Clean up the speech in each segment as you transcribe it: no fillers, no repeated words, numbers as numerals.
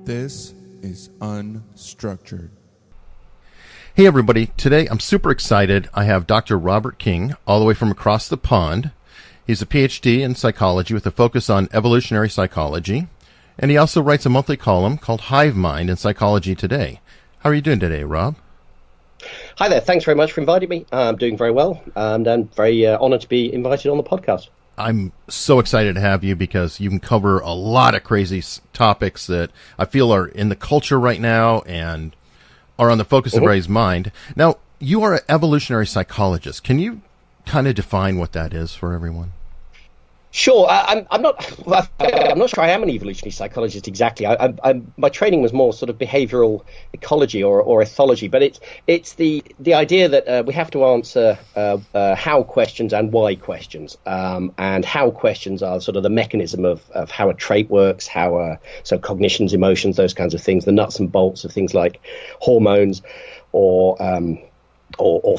This is Unstructured. Hey everybody, today I'm super excited. I have Dr. Robert King, all the way from across the pond. He's a PhD in psychology with a focus on evolutionary psychology, and he also writes a monthly column called Hive Mind in Psychology Today. How are you doing today, Rob? Hi there, thanks very much for inviting me. I'm doing very well, and I'm very honoured to be invited on the podcast. I'm so excited to have you because you can cover a lot of crazy topics that I feel are in the culture right now and are on the focus of everybody's mind. Now, you are an evolutionary psychologist. Can you kind of define what that is for everyone? Sure, I'm not sure I am an evolutionary psychologist exactly. My training was more sort of behavioural ecology or ethology, but it's the idea that we have to answer how questions and why questions, and how questions are sort of the mechanism of how a trait works, so cognitions, emotions, those kinds of things, the nuts and bolts of things like hormones or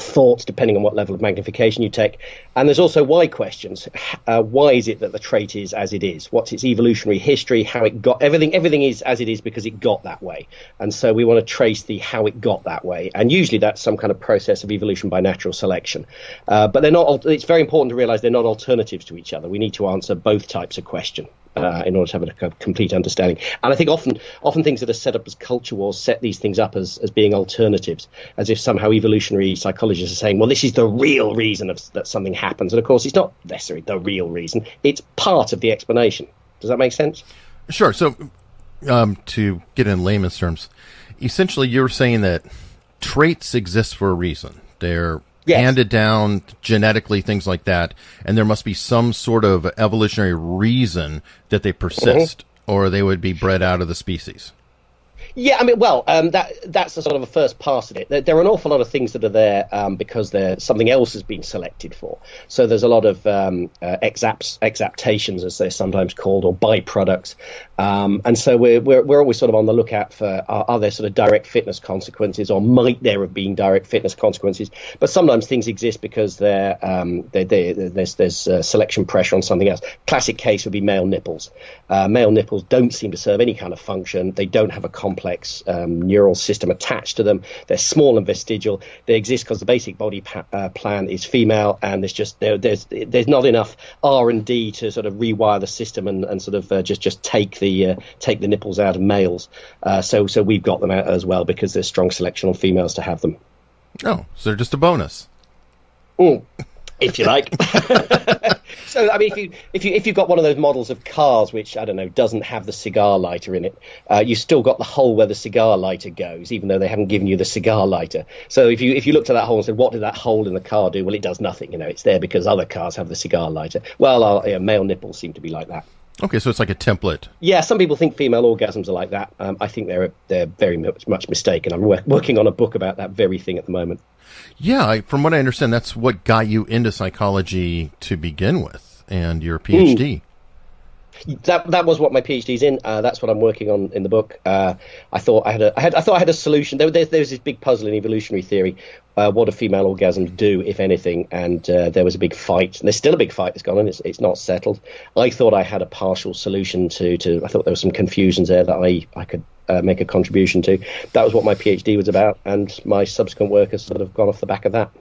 thoughts, depending on what level of magnification you take. And there's also why questions. Why is it that the trait is as it is? What's its evolutionary history? How it got everything is as it is because it got that way. And so we want to trace the how it got that way. And usually that's some kind of process of evolution by natural selection. But they're not. It's very important to realize they're not alternatives to each other. We need to answer both types of question in order to have a complete understanding. And I think often things that are set up as culture wars set these things up as being alternatives, as if somehow evolutionary psychologists are saying, well, this is the real reason that something happens. And of course, it's not necessarily the real reason. It's part of the explanation. Does that make sense? Sure. So to get in layman's terms, essentially you're saying that traits exist for a reason. They're handed down genetically, things like that, and there must be some sort of evolutionary reason that they persist, or they would be bred out of the species. Yeah, I mean, well, that's a sort of a first pass at it. There are an awful lot of things that are there because something else has been selected for. So there's a lot of exaptations, as they're sometimes called, or byproducts. And so we're always sort of on the lookout for are there sort of direct fitness consequences, or might there have been direct fitness consequences? But sometimes things exist because there's selection pressure on something else. Classic case would be male nipples. Male nipples don't seem to serve any kind of function. They don't have a complex neural system attached to them. They're small and vestigial. They exist because the basic body plan is female, and there's not enough R&D to sort of rewire the system and sort of just take the nipples out of males. So we've got them out as well because there's strong selection on females to have them. Oh, so they're just a bonus. If you like. So, I mean, if you've got one of those models of cars which, I don't know, doesn't have the cigar lighter in it, you've still got the hole where the cigar lighter goes, even though they haven't given you the cigar lighter. So if you looked at that hole and said, what did that hole in the car do? Well, it does nothing. It's there because other cars have the cigar lighter. Well, male nipples seem to be like that. Okay, so it's like a template. Yeah, some people think female orgasms are like that. I think they're very much mistaken. I'm working on a book about that very thing at the moment. Yeah, from what I understand, that's what got you into psychology to begin with, and your PhD. That was what my PhD's in. That's what I'm working on in the book. I thought I had a solution. There's this big puzzle in evolutionary theory. What do female orgasms do, if anything? And there was a big fight. And there's still a big fight that's gone on. It's not settled. I thought I had a partial solution to. I thought there were some confusions there that I could make a contribution to. That was what my PhD was about, and my subsequent work has sort of gone off the back of that.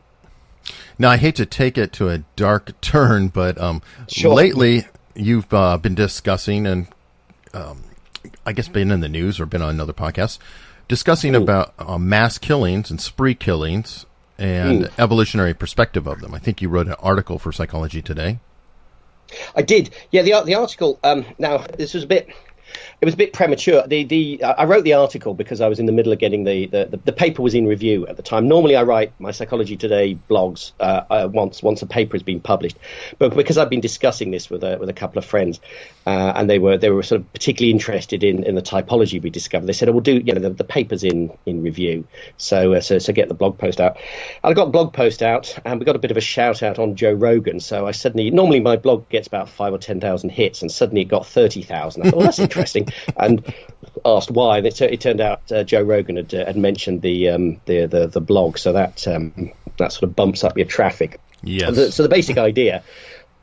Now, I hate to take it to a dark turn, but Sure. Lately you've been discussing, and I guess been in the news or been on another podcast, discussing about mass killings and spree killings and evolutionary perspective of them. I think you wrote an article for Psychology Today. I did. Yeah, the article, now, this was a bit premature. I wrote the article because I was in the middle of getting the paper was in review at the time. Normally I write my Psychology Today blogs once a paper has been published, but because I've been discussing this with a couple of friends, and they were sort of particularly interested in the typology we discovered, they said, "Oh, we'll do the paper's in review, so get the blog post out." And I got the blog post out, and we got a bit of a shout out on Joe Rogan. So I suddenly, normally my blog gets about 5,000 or 10,000 hits, and suddenly it got 30,000. I thought, well, that's interesting. And asked why, and it turned out Joe Rogan had mentioned the blog, so that sort of bumps up your traffic. Yes. So the basic idea,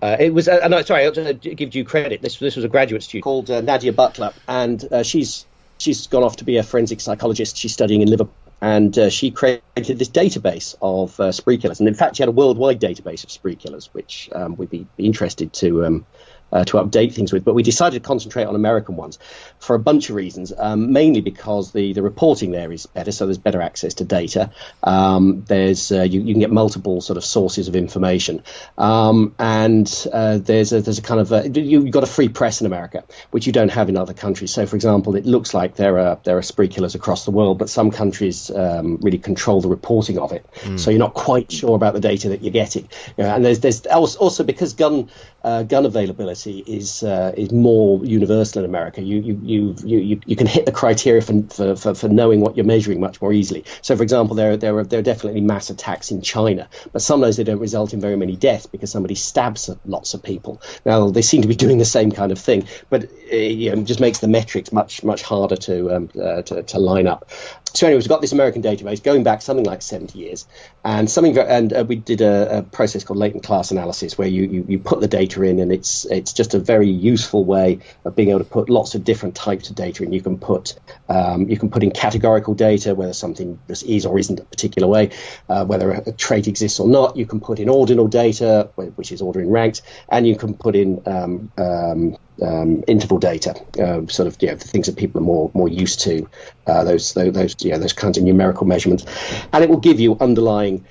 it was. Sorry, I'll give due credit. This was a graduate student called Nadia Butler, and she's she's gone off to be a forensic psychologist. She's studying in Liverpool. And she created this database of spree killers. And in fact, she had a worldwide database of spree killers, which we'd be interested to update things with. But we decided to concentrate on American ones for a bunch of reasons, mainly because the reporting there is better, so there's better access to data. There's you can get multiple sort of sources of information. And there's a kind of you've got a free press in America, which you don't have in other countries. So, for example, it looks like there are spree killers across the world, but some countries really control the reporting of it. So you're not quite sure about the data that you're getting. And there's also because gun availability is more universal in America. You can hit the criteria for knowing what you're measuring much more easily. So, for example, there are definitely mass attacks in China, but sometimes they don't result in very many deaths because somebody stabs lots of people. Now they seem to be doing the same kind of thing, but it just makes the metrics much harder to line up. So anyway, we've got this American database going back something like 70 years, and we did a process called latent class analysis, where you put the data in, and it's just a very useful way of being able to put lots of different types of data in. You can put in categorical data, whether something just is or isn't a particular way, whether a trait exists or not. You can put in ordinal data, which is ordering ranked, and you can put in interval data, the things that people are more used to, those kinds of numerical measurements, and it will give you underlying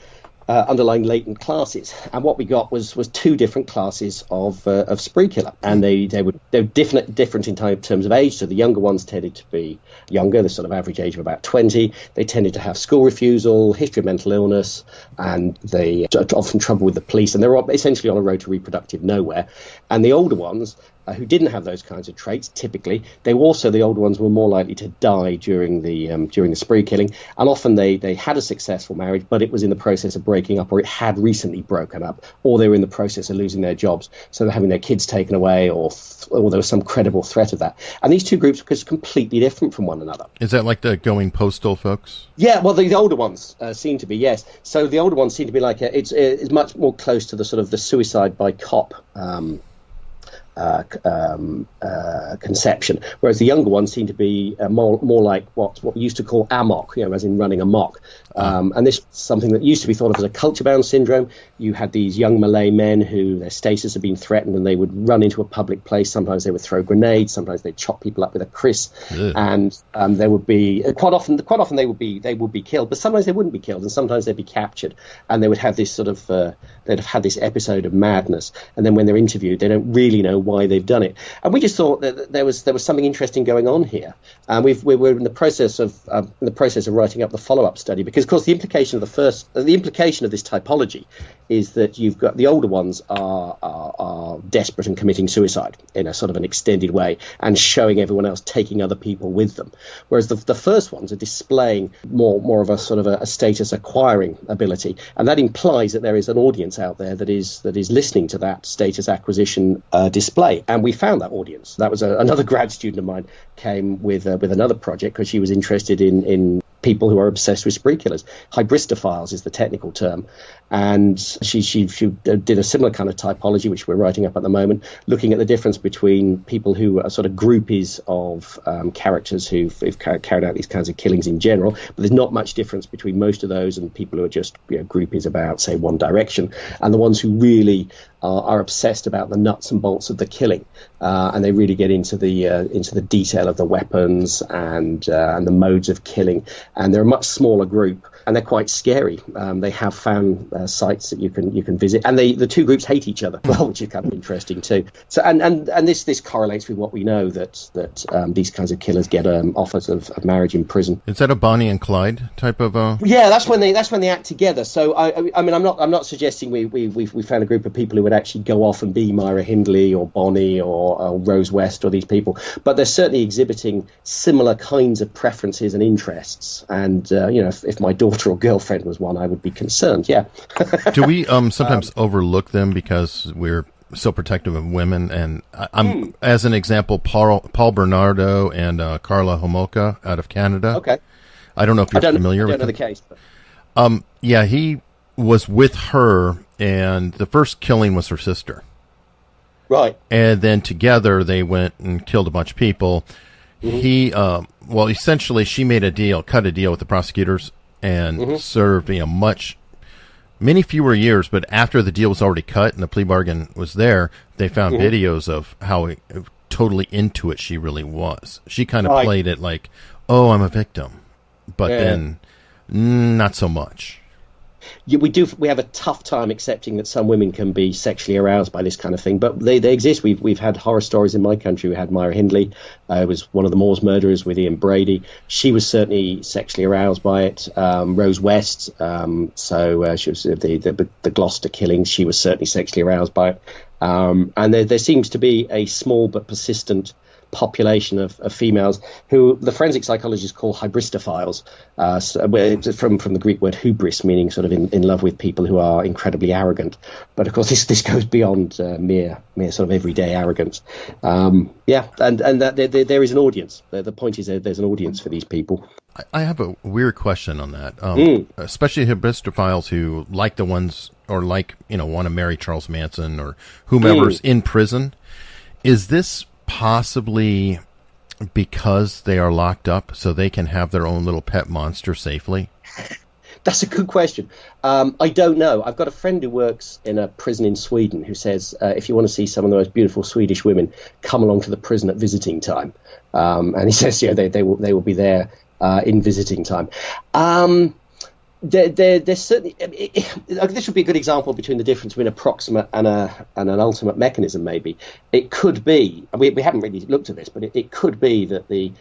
latent classes. And what we got was two different classes of spree killer, and they were different in terms of age. So the younger ones tended to be younger, the sort of average age of about 20. They tended to have school refusal, history of mental illness, and they often trouble with the police, and they were essentially on a road to reproductive nowhere. And the older ones, who didn't have those kinds of traits, typically, the older ones were more likely to die during the spree killing, and often they had a successful marriage, but it was in the process of breaking up, or it had recently broken up, or they were in the process of losing their jobs, so they're having their kids taken away, or there was some credible threat of that. And these two groups were completely different from one another. Is that like the going postal folks? Yeah, well, the older ones seem to be, yes. So the older ones seem to be like it's much more close to the sort of the suicide by cop conception, whereas the younger ones seem to be more like what we used to call amok, as in running amok. And this is something that used to be thought of as a culture-bound syndrome. You had these young Malay men who their status had been threatened, and they would run into a public place. Sometimes they would throw grenades, sometimes they'd chop people up with a kris, and there would be quite often they would be killed, but sometimes they wouldn't be killed, and sometimes they'd be captured, and they would have this sort of they'd have had this episode of madness, and then when they're interviewed, they don't really know why they've done it. And we just thought that there was something interesting going on here, and we're in the process of writing up the follow-up study, because of course the implication of this typology is that you've got the older ones are desperate and committing suicide in a sort of an extended way, and showing everyone else taking other people with them, whereas the first ones are displaying more of a sort of a status acquiring ability, and that implies that there is an audience out there that is listening to that status acquisition display. And we found that audience. That was another grad student of mine came with another project, because she was interested in people who are obsessed with spree killers. Hybristophiles is the technical term, and she did a similar kind of typology, which we're writing up at the moment, looking at the difference between people who are sort of groupies of characters who've carried out these kinds of killings in general, but there's not much difference between most of those and people who are just groupies about, say, One Direction, and the ones who really are obsessed about the nuts and bolts of the killing, and they really get into the detail of the weapons and the modes of killing. And they're a much smaller group, and they're quite scary. They have found sites that you can visit, and the two groups hate each other, well, which is kind of interesting too. So and this correlates with what we know, that these kinds of killers get offers of marriage in prison. Is that a Bonnie and Clyde type of? Yeah, that's when they act together. So I mean, I'm not suggesting we found a group of people who would actually go off and be Myra Hindley or Bonnie or Rose West or these people, but they're certainly exhibiting similar kinds of preferences and interests. And if my daughter or girlfriend was one, I would be concerned. Yeah. Do we sometimes overlook them because we're so protective of women? And I'm as an example, Paul Bernardo and Carla Homolka out of Canada. Okay. I don't know if you're familiar with them. I don't know the case. But... yeah, he was with her, and the first killing was her sister. Right. And then together they went and killed a bunch of people. Mm-hmm. He Well, essentially, she made cut a deal with the prosecutors, and served many fewer years. But after the deal was already cut and the plea bargain was there, they found videos of how totally into it she really was. She kind of played it like, "Oh, I'm a victim," but then not so much. Yeah, we have a tough time accepting that some women can be sexually aroused by this kind of thing, but they exist. We've had horror stories in my country. We had Myra Hindley, was one of the Moors murderers with Ian Brady. She was certainly sexually aroused by it. Rose West, she was the Gloucester killings. She was certainly sexually aroused by it. And there seems to be a small but persistent population of females who the forensic psychologists call hybristophiles, from the Greek word hubris, meaning sort of in love with people who are incredibly arrogant. But of course, this goes beyond mere sort of everyday arrogance. And that there is an audience. The point is there's an audience for these people. I have a weird question on that, especially hybristophiles who like the ones or want to marry Charles Manson or whomever's in prison. Is this possibly because they are locked up so they can have their own little pet monster safely? That's a good question. I don't know. I've got a friend who works in a prison in Sweden who says if you want to see some of the most beautiful Swedish women, come along to the prison at visiting time. And he says they will be there in visiting time. There's certainly this would be a good example between the difference between a proximate and an ultimate mechanism. Maybe it could be. We haven't really looked at this, but it could be that the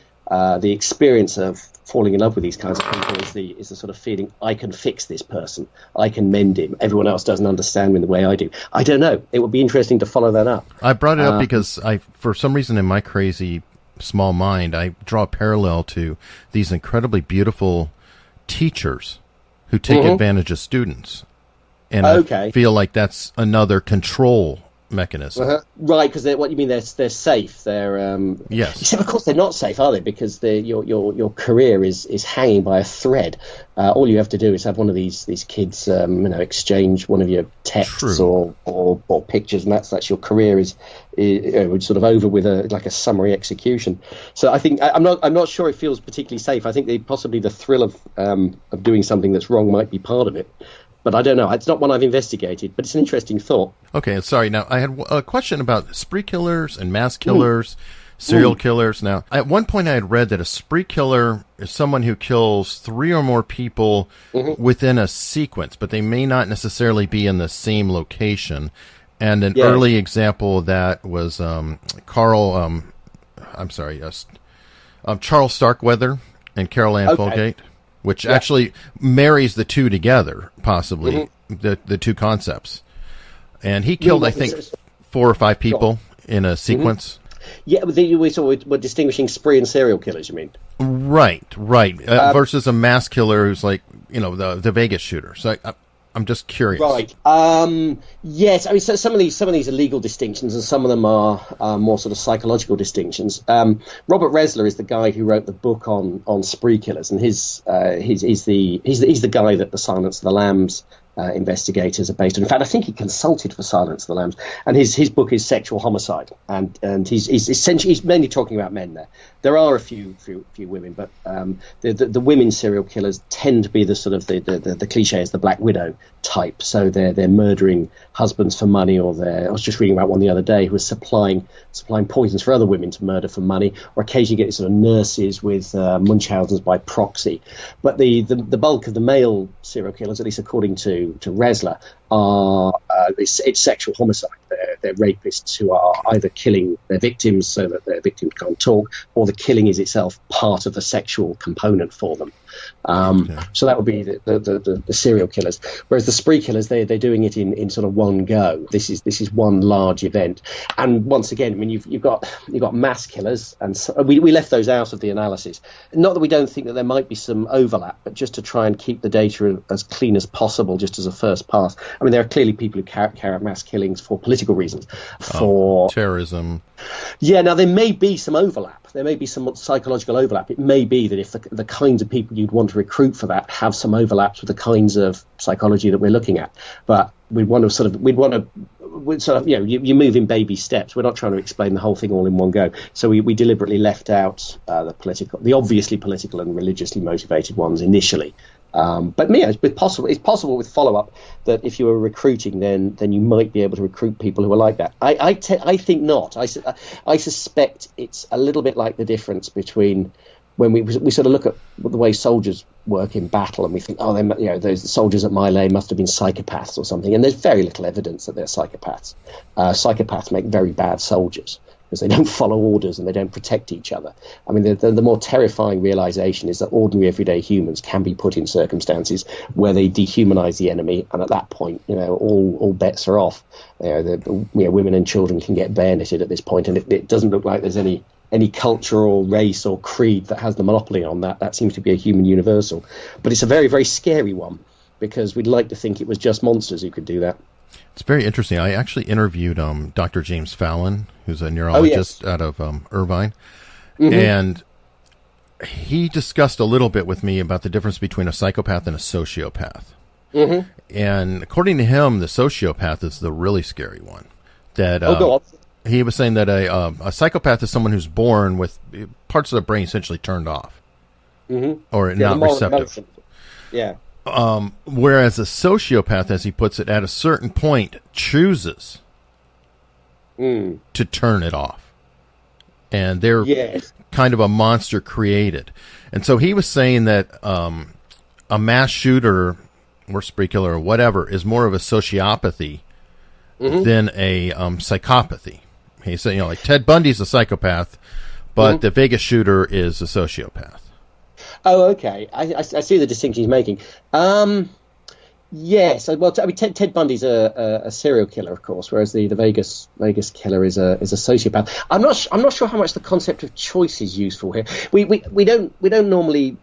experience of falling in love with these kinds of people is the sort of feeling, I can fix this person, I can mend him. Everyone else doesn't understand me the way I do. I don't know. It would be interesting to follow that up. I brought it up because for some reason in my crazy small mind, I draw a parallel to these incredibly beautiful teachers who take advantage of students. And I feel like that's another control mechanism. Right, because what you mean, they're safe. They're yes. Except of course they're not safe, are they? Because your career is hanging by a thread. All you have to do is have one of these kids exchange one of your texts or pictures, and that's your career is sort of over with a summary execution. So I think I'm not sure it feels particularly safe. I think possibly the thrill of doing something that's wrong might be part of it. But I don't know. It's not one I've investigated, but it's an interesting thought. Okay, sorry. Now, I had a question about spree killers and mass killers, serial killers. Now, at one point I had read that a spree killer is someone who kills 3 or more people within a sequence, but they may not necessarily be in the same location. And an early example of that was Charles Starkweather and Carol Ann Folgate. Which actually marries the two together, possibly, the two concepts. And he killed, I think, 4 or 5 people in a sequence. Yeah, we're distinguishing spree and serial killers, you mean? Right. Versus a mass killer who's like, the Vegas shooter. So I'm just curious. Right. Yes. I mean, so some of these are legal distinctions, and some of them are more sort of psychological distinctions. Robert Resler is the guy who wrote the book on spree killers, and he's the guy that the Silence of the Lambs investigators are based on. In fact, I think he consulted for Silence of the Lambs, and his book is Sexual Homicide, and he's mainly talking about men there. There are a few women, but the women serial killers tend to be the sort of the cliche is the Black Widow type. So they're murdering husbands for money, I was just reading about one the other day who was supplying poisons for other women to murder for money, or occasionally get sort of nurses with Munchausen's by proxy. But the bulk of the male serial killers, at least according to Resler, are it's sexual homicide. They're rapists who are either killing their victims so that their victims can't talk, or the killing is itself part of the sexual component for them. So that would be the serial killers. Whereas the spree killers, they're doing it in sort of one go. This is one large event. And once again, I mean, you've got mass killers, and so, we left those out of the analysis. Not that we don't think that there might be some overlap, but just to try and keep the data as clean as possible, just as a first pass. I mean, there are clearly people who carry out mass killings for political reasons, for terrorism. Yeah, now there may be some overlap. There may be some psychological overlap. It may be that if the kinds of people you'd want to recruit for that have some overlaps with the kinds of psychology that we're looking at, but we'd want to sort of, you move in baby steps. We're not trying to explain the whole thing all in one go. So we deliberately left out the obviously political and religiously motivated ones initially. But it's possible with follow-up that if you were recruiting, then you might be able to recruit people who are like that. I think not. I suspect it's a little bit like the difference between when we sort of look at the way soldiers work in battle, and we think, those soldiers at My Lai must have been psychopaths or something. And there's very little evidence that they're psychopaths. Psychopaths make very bad soldiers, because they don't follow orders and they don't protect each other. I mean, the more terrifying realization is that ordinary everyday humans can be put in circumstances where they dehumanize the enemy, and at that point, all bets are off. Women and children can get bayoneted at this point, and it doesn't look like there's any culture or race or creed that has the monopoly on that. That seems to be a human universal. But it's a very, very scary one, because we'd like to think it was just monsters who could do that. It's very interesting. I actually interviewed Dr. James Fallon, who's a neurologist out of Irvine, and he discussed a little bit with me about the difference between a psychopath and a sociopath. And according to him, the sociopath is the really scary one. He was saying that a psychopath is someone who's born with parts of the brain essentially turned off, or not receptive. Yeah. Whereas a sociopath, as he puts it, at a certain point chooses to turn it off. And they're kind of a monster created. And so he was saying that a mass shooter or spree killer or whatever is more of a sociopathy than a psychopathy. He said, like Ted Bundy's a psychopath, but the Vegas shooter is a sociopath. Oh, okay. I see the distinction he's making. Yes. Well, I mean, Ted Bundy's a serial killer, of course, whereas the Vegas killer is a sociopath. I'm not sure how much the concept of choice is useful here. We don't normally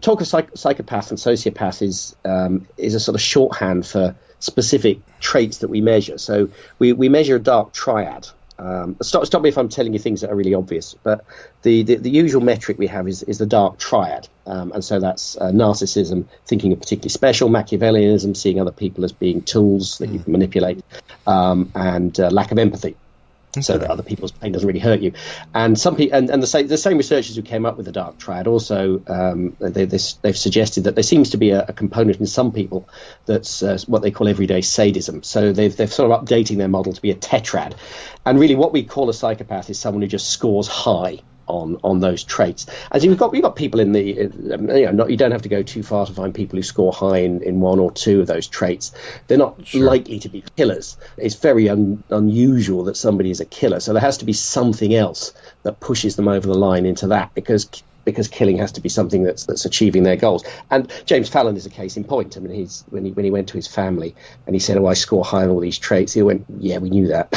talk of psychopath and sociopath is a sort of shorthand for specific traits that we measure. So we measure a dark triad. Stop me if I'm telling you things that are really obvious, but the usual metric we have is the dark triad, and so that's narcissism, thinking of particularly special, Machiavellianism, seeing other people as being tools that you can manipulate, and lack of empathy. So that other people's pain doesn't really hurt you, and some people, and the same researchers who came up with the dark triad also they've suggested that there seems to be a component in some people that's what they call everyday sadism. So they've sort of updating their model to be a tetrad, and really what we call a psychopath is someone who just scores high on those traits. As we've got people in the you don't have to go too far to find people who score high in one or two of those traits. They're not likely to be killers. It's very unusual that somebody is a killer, so there has to be something else that pushes them over the line into that, because killing has to be something that's achieving their goals. And James Fallon is a case in point. I mean, when he went to his family and he said, "Oh, I score high on all these traits," he went, "Yeah, we knew that."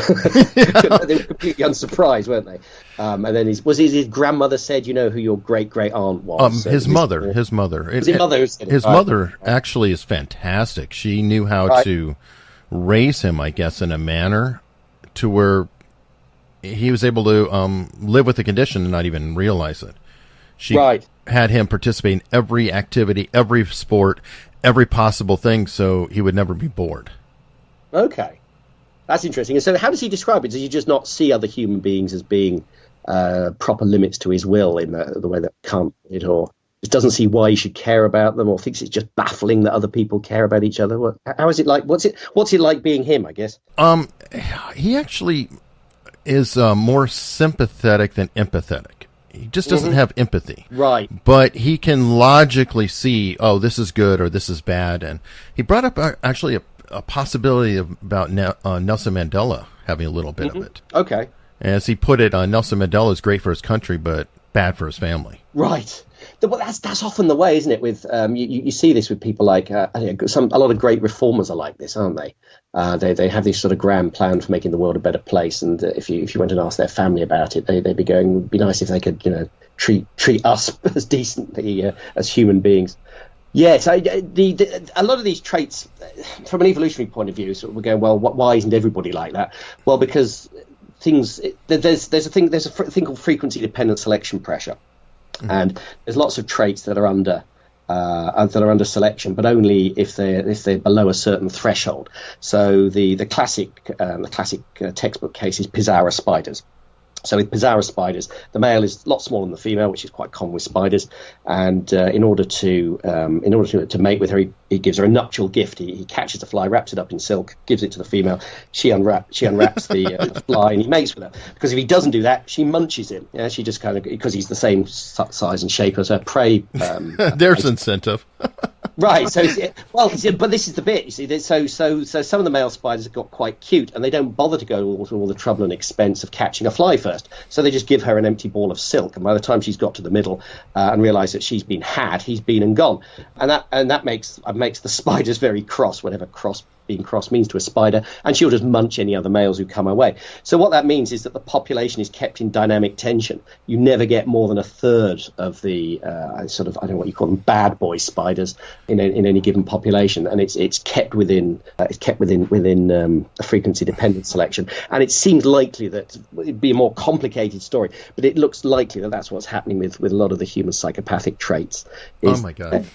They were completely unsurprised, weren't they? And then his grandmother said, "You know who your great aunt was?" His mother. Was his mother who said it? His mother actually is fantastic. She knew how to raise him, I guess, in a manner to where he was able to live with the condition and not even realize it. She had him participate in every activity, every sport, every possible thing, so he would never be bored. Okay. That's interesting. And so how does he describe it? Does he just not see other human beings as being proper limits to his will in the way that can't it, or just doesn't see why he should care about them, or thinks it's just baffling that other people care about each other? How is it like? What's it like being him, I guess? He actually is more sympathetic than empathetic. He just doesn't have empathy. Right. But he can logically see, oh, this is good or this is bad. And he brought up actually a possibility about Nelson Mandela having a little bit of it. Okay. As he put it, Nelson Mandela is great for his country, but bad for his family. Right. Well, that's often the way, isn't it? With you see this with people like a lot of great reformers are like this, aren't they? They have this sort of grand plan for making the world a better place, and if you went and asked their family about it, they'd be going, "It'd be nice if they could, treat us as decently as human beings." Yes, a lot of these traits, from an evolutionary point of view, sort of we're going, well, why isn't everybody like that? Well, because there's a thing called frequency dependent selection pressure. And there's lots of traits that are under that are under selection, but only if they're below a certain threshold. So the classic textbook case is Pizarra spiders. So with Pizarra spiders, the male is a lot smaller than the female, which is quite common with spiders. And in order to mate with her, he gives her a nuptial gift. He catches the fly, wraps it up in silk, gives it to the female. She unwraps the fly, and he mates with her. Because if he doesn't do that, she munches him. Yeah, she just kind of, because he's the same size and shape as her prey. There's incentive. Right. So, but this is the bit. You see, so some of the male spiders have got quite cute, and they don't bother to go to all the trouble and expense of catching a fly first. So they just give her an empty ball of silk, and by the time she's got to the middle and realised that she's been had, he's been and gone, and that makes the spiders very cross, whatever being cross means to a spider, and she'll just munch any other males who come her way. So what that means is that the population is kept in dynamic tension. You never get more than a third of the I don't know what you call them, bad boy spiders in any given population, and it's kept within a frequency dependent selection. And it seems likely that it'd be a more complicated story, but it looks likely that that's what's happening with a lot of the human psychopathic traits. Oh my God.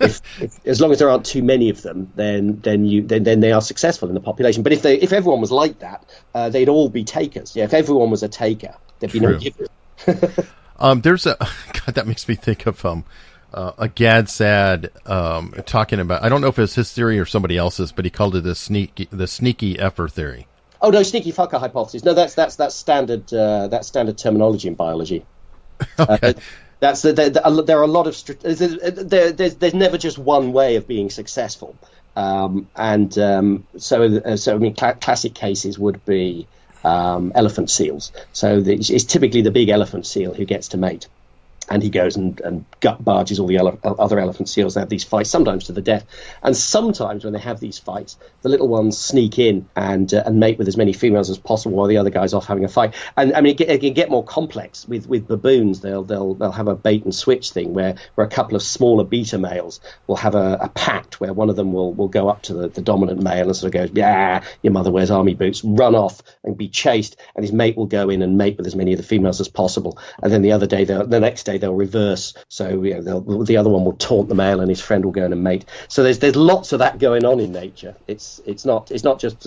If as long as there aren't too many of them, then they are successful in the population. But if everyone was like that, they'd all be takers. Yeah, if everyone was a taker, there'd be no givers. There's God, that makes me think of a Gadsad talking about, I don't know if it's his theory or somebody else's, but he called it the sneaky effer theory. Oh no, sneaky fucker hypothesis. No, that's standard terminology in biology. Okay. There are a lot of there's never just one way of being successful, so I mean classic cases would be elephant seals. So it's typically the big elephant seal who gets to mate. And he goes and gut barges all the other elephant seals. They have these fights, sometimes to the death. And sometimes when they have these fights, the little ones sneak in and mate with as many females as possible while the other guy's off having a fight. And I mean, it can get more complex with baboons. They'll have a bait and switch thing where a couple of smaller beta males will have a pact where one of them will go up to the dominant male and sort of goes, yeah, your mother wears army boots, run off and be chased. And his mate will go in and mate with as many of the females as possible. And then the next day they'll reverse, so the other one will taunt the male and his friend will go in and mate. So there's lots of that going on in nature. It's not just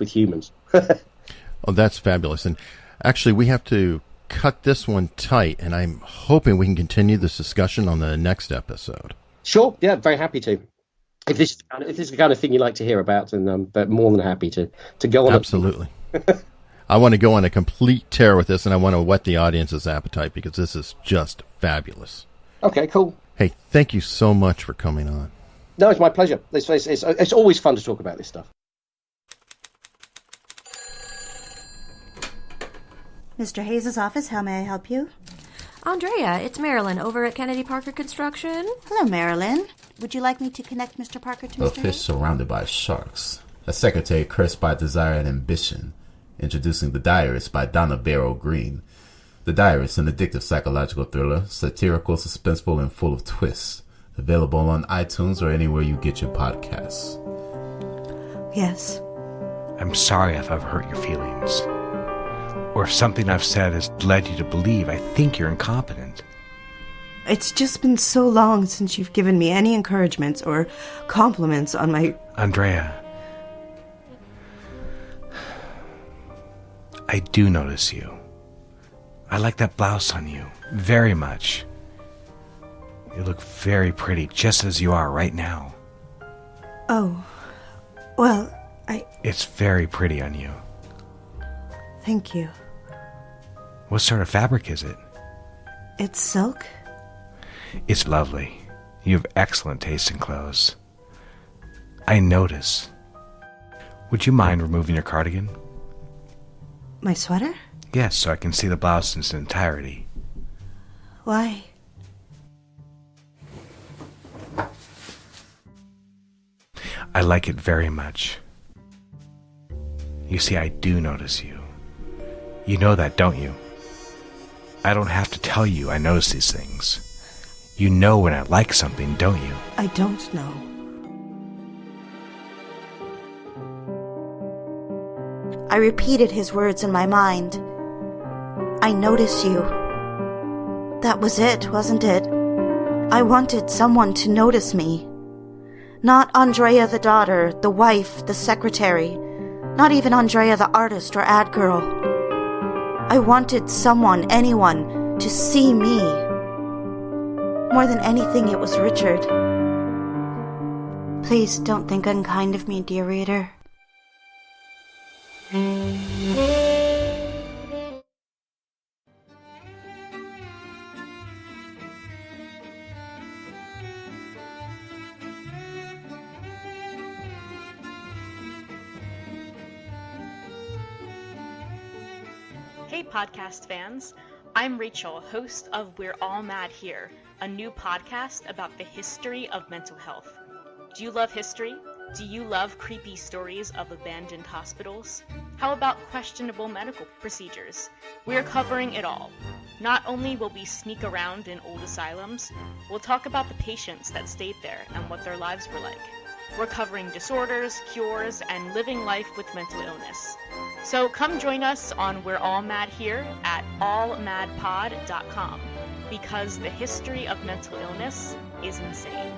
with humans. Oh, that's fabulous. And actually we have to cut this one tight, and I'm hoping we can continue this discussion on the next episode. Sure, yeah, very happy to. If this is the kind of thing you like to hear about, then but more than happy to go on. Absolutely. I want to go on a complete tear with this, and I want to whet the audience's appetite because this is just fabulous. Okay, cool. Hey, thank you so much for coming on. No, it's my pleasure. It's always fun to talk about this stuff. Mr. Hayes' office, how may I help you? Andrea, it's Marilyn over at Kennedy Parker Construction. Hello, Marilyn. Would you like me to connect Mr. Parker to Mr. A fish surrounded by sharks. A secretary cursed by desire and ambition. Introducing The Diarist by Donna Barrow Green. The Diarist, an addictive psychological thriller, satirical, suspenseful, and full of twists. Available on iTunes or anywhere you get your podcasts. Yes. I'm sorry if I've hurt your feelings. Or if something I've said has led you to believe I think you're incompetent. It's just been so long since you've given me any encouragements or compliments on my... Andrea, I do notice you. I like that blouse on you very much. You look very pretty just as you are right now. Oh, well, It's very pretty on you. Thank you. What sort of fabric is it? It's silk? It's lovely. You have excellent taste in clothes. I notice. Would you mind removing your cardigan? My sweater? Yes, so I can see the blouse in its entirety. Why? I like it very much. You see, I do notice you. You know that, don't you? I don't have to tell you I notice these things. You know when I like something, don't you? I don't know. I repeated his words in my mind. I notice you. That was it, wasn't it? I wanted someone to notice me. Not Andrea the daughter, the wife, the secretary, not even Andrea the artist or ad girl. I wanted someone, anyone, to see me. More than anything, it was Richard. Please don't think unkind of me, dear reader. Hey podcast fans, I'm Rachel, host of We're All Mad Here, a new podcast about the history of mental health. Do you love history? Do you love creepy stories of abandoned hospitals? How about questionable medical procedures? We're covering it all. Not only will we sneak around in old asylums, we'll talk about the patients that stayed there and what their lives were like. We're covering disorders, cures, and living life with mental illness. So come join us on We're All Mad Here at allmadpod.com, because the history of mental illness is insane.